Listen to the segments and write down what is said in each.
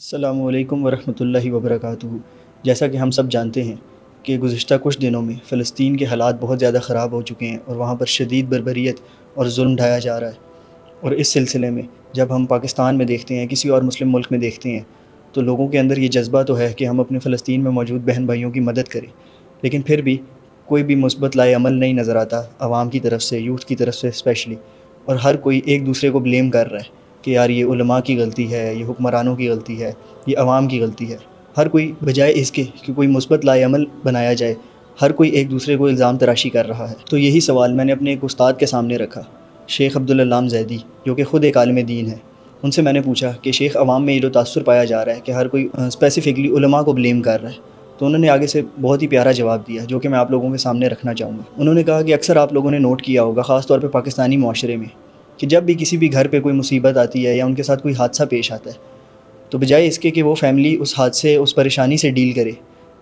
السلام علیکم ورحمۃ اللہ وبرکاتہ۔ جیسا کہ ہم سب جانتے ہیں کہ گزشتہ کچھ دنوں میں فلسطین کے حالات بہت زیادہ خراب ہو چکے ہیں اور وہاں پر شدید بربریت اور ظلم ڈھایا جا رہا ہے۔ اور اس سلسلے میں جب ہم پاکستان میں دیکھتے ہیں، کسی اور مسلم ملک میں دیکھتے ہیں، تو لوگوں کے اندر یہ جذبہ تو ہے کہ ہم اپنے فلسطین میں موجود بہن بھائیوں کی مدد کریں، لیکن پھر بھی کوئی بھی مثبت لائے عمل نہیں نظر آتا عوام کی طرف سے، یوتھ کی طرف سے اسپیشلی۔ اور ہر کوئی ایک دوسرے کو بلیم کر رہا ہے کہ یار یہ علماء کی غلطی ہے، یہ حکمرانوں کی غلطی ہے، یہ عوام کی غلطی ہے۔ ہر کوئی بجائے اس کے کہ کوئی مثبت لائے عمل بنایا جائے، ہر کوئی ایک دوسرے کو الزام تراشی کر رہا ہے۔ تو یہی سوال میں نے اپنے ایک استاد کے سامنے رکھا، شیخ عبداللام زیدی، جو کہ خود ایک عالم دین ہے۔ ان سے میں نے پوچھا کہ شیخ، عوام میں یہ جو تاثر پایا جا رہا ہے کہ ہر کوئی اسپیسیفکلی علماء کو بلیم کر رہا ہے، تو انہوں نے آگے سے بہت ہی پیارا جواب دیا جو کہ میں آپ لوگوں کے سامنے رکھنا چاہوں گا۔ انہوں نے کہا کہ اکثر آپ لوگوں نے نوٹ کیا ہوگا، خاص طور پہ پاکستانی معاشرے میں، کہ جب بھی کسی بھی گھر پہ کوئی مصیبت آتی ہے یا ان کے ساتھ کوئی حادثہ پیش آتا ہے، تو بجائے اس کے کہ وہ فیملی اس حادثے، اس پریشانی سے ڈیل کرے،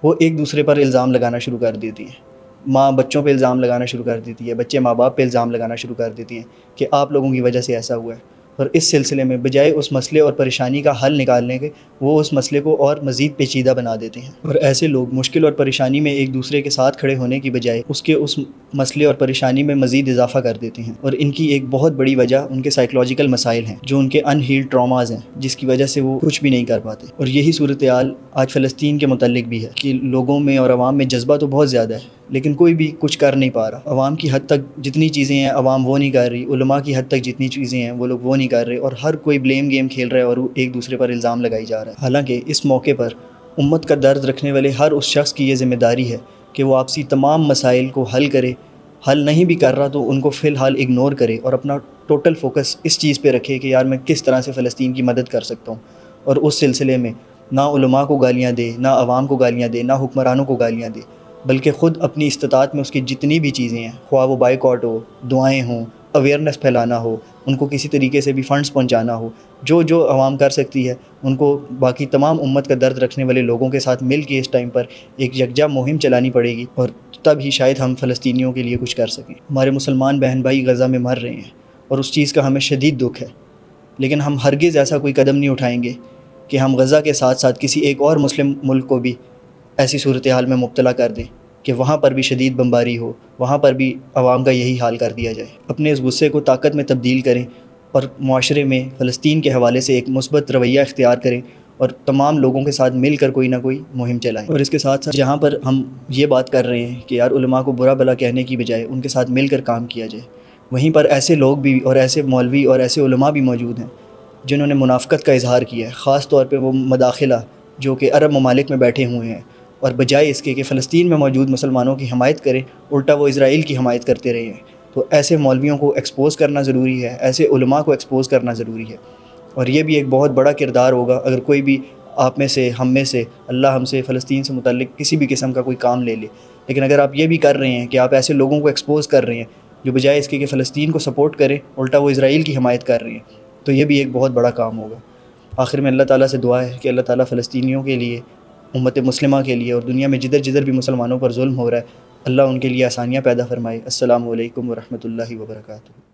وہ ایک دوسرے پر الزام لگانا شروع کر دیتی ہیں۔ ماں بچوں پہ الزام لگانا شروع کر دیتی ہے، بچے ماں باپ پہ الزام لگانا شروع کر دیتی ہیں کہ آپ لوگوں کی وجہ سے ایسا ہوا ہے۔ اور اس سلسلے میں بجائے اس مسئلے اور پریشانی کا حل نکالنے کے، وہ اس مسئلے کو اور مزید پیچیدہ بنا دیتے ہیں۔ اور ایسے لوگ مشکل اور پریشانی میں ایک دوسرے کے ساتھ کھڑے ہونے کی بجائے اس مسئلے اور پریشانی میں مزید اضافہ کر دیتے ہیں۔ اور ان کی ایک بہت بڑی وجہ ان کے سائیکولوجیکل مسائل ہیں، جو ان کے ان ہیلڈ ٹراماز ہیں، جس کی وجہ سے وہ کچھ بھی نہیں کر پاتے۔ اور یہی صورتحال آج فلسطین کے متعلق بھی ہے کہ لوگوں میں اور عوام میں جذبہ تو بہت زیادہ ہے، لیکن کوئی بھی کچھ کر نہیں پا رہا۔ عوام کی حد تک جتنی چیزیں ہیں عوام وہ نہیں کر رہی، علماء کی حد تک جتنی چیزیں ہیں وہ لوگ وہ نہیں کر رہے، اور ہر کوئی بلیم گیم کھیل رہا ہے اور ایک دوسرے پر الزام لگائی جا رہا ہے۔ حالانکہ اس موقع پر امت کا درد رکھنے والے ہر اس شخص کی یہ ذمہ داری ہے کہ وہ آپسی تمام مسائل کو حل کرے۔ حل نہیں بھی کر رہا تو ان کو فی الحال اگنور کرے اور اپنا ٹوٹل فوکس اس چیز پہ رکھے کہ یار میں کس طرح سے فلسطین کی مدد کر سکتا ہوں، اور اس سلسلے میں نہ علماء کو گالیاں دے، نہ عوام کو گالیاں دے، نہ حکمرانوں کو گالیاں دے، بلکہ خود اپنی استطاعت میں اس کی جتنی بھی چیزیں ہیں، خواہ وہ بائیکاٹ ہو، دعائیں ہوں، اویئرنیس پھیلانا ہو، ان کو کسی طریقے سے بھی فنڈز پہنچانا ہو، جو جو عوام کر سکتی ہے، ان کو باقی تمام امت کا درد رکھنے والے لوگوں کے ساتھ مل کے اس ٹائم پر ایک یکجا مہم چلانی پڑے گی، اور تب ہی شاید ہم فلسطینیوں کے لیے کچھ کر سکیں۔ ہمارے مسلمان بہن بھائی غزہ میں مر رہے ہیں اور اس چیز کا ہمیں شدید دکھ ہے، لیکن ہم ہرگز ایسا کوئی قدم نہیں اٹھائیں گے کہ ہم غزہ کے ساتھ ساتھ کسی ایک اور مسلم ملک کو بھی ایسی صورتحال میں مبتلا کر دیں کہ وہاں پر بھی شدید بمباری ہو، وہاں پر بھی عوام کا یہی حال کر دیا جائے۔ اپنے اس غصے کو طاقت میں تبدیل کریں اور معاشرے میں فلسطین کے حوالے سے ایک مثبت رویہ اختیار کریں، اور تمام لوگوں کے ساتھ مل کر کوئی نہ کوئی مہم چلائیں۔ اور اس کے ساتھ ساتھ جہاں پر ہم یہ بات کر رہے ہیں کہ یار علماء کو برا بھلا کہنے کی بجائے ان کے ساتھ مل کر کام کیا جائے، وہیں پر ایسے لوگ بھی اور ایسے مولوی اور ایسے علماء بھی موجود ہیں جنہوں نے منافقت کا اظہار کیا ہے، خاص طور پہ وہ مداخلہ جو کہ عرب ممالک میں بیٹھے ہوئے ہیں، اور بجائے اس کے کہ فلسطین میں موجود مسلمانوں کی حمایت کریں، الٹا وہ اسرائیل کی حمایت کرتے رہے ہیں۔ تو ایسے مولویوں کو ایکسپوز کرنا ضروری ہے، ایسے علماء کو ایکسپوز کرنا ضروری ہے، اور یہ بھی ایک بہت بڑا کردار ہوگا اگر کوئی بھی آپ میں سے، ہم میں سے، اللہ ہم سے فلسطین سے متعلق کسی بھی قسم کا کوئی کام لے لے۔ لیکن اگر آپ یہ بھی کر رہے ہیں کہ آپ ایسے لوگوں کو ایکسپوز کر رہے ہیں جو بجائے اس کے کہ فلسطین کو سپورٹ کریں، الٹا وہ اسرائیل کی حمایت کر رہے ہیں، تو یہ بھی ایک بہت بڑا کام ہوگا۔ آخر میں اللہ تعالیٰ سے دعا ہے کہ اللہ تعالیٰ فلسطینیوں کے لیے، امت مسلمہ کے لیے، اور دنیا میں جدھر جدھر بھی مسلمانوں پر ظلم ہو رہا ہے، اللہ ان کے لیے آسانیاں پیدا فرمائے۔ السلام علیکم ورحمۃ اللہ وبرکاتہ۔